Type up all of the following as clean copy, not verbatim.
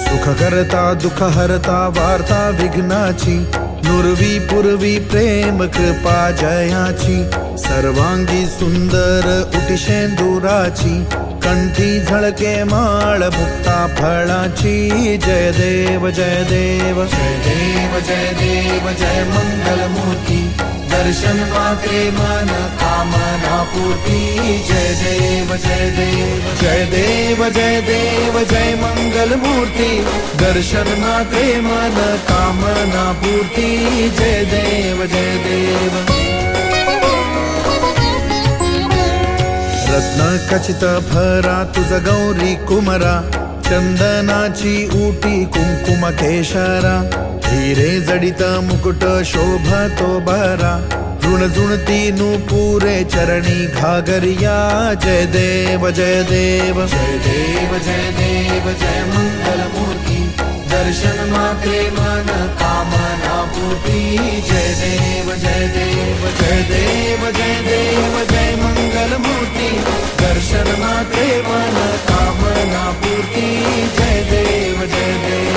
सुख करता दुःख हरता वार्ता विघ्नाची, नुरवी पुरवी प्रेम कृपा जयाची, सर्वांगी सुंदर उटी शेंदुराची, कंठी झळके माळ मुक्ता फळाची। जय देव जय देव जय देव जय देव जय मंगल मूर्ती, दर्शन मात्रे मन कामना पूर्ती। जय देव जय देव जय देव जय देव जय मंगल मूर्ती, दर्शन मात्रे मन कामना पूर्ती। जय देव जय देव। रत्न खचित भरा तुझ गौरी कुमरा, चंदनाची उटी कुंकुम केशरा, हिरे जडित मुकुट शोभतो बरा, ऋणझुणती नुपुरे चरणी घागरिया। जय देव जय देव जय देव जय देव जय मंगल मूर्ती, दर्शन मात्रे मन कामना पूर्ती। जय देव जय देव जय देव जय देव जय मंगल मूर्ती, दर्शन मात्रे मन कामना पूर्ती। जय देव जय देव।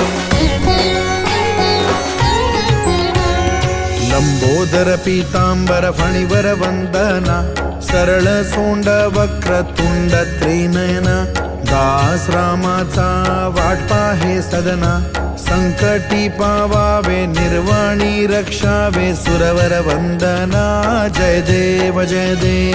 लंबोदर पीतांबर फणीवर वंदना, सरळ सोंड वक्रतुंड त्रिनयना, दास रामाचा वाट पाहे सदना, संकटी पावावे निर्वाणी रक्षावे सुरवर वंदना। जय देव जय देव।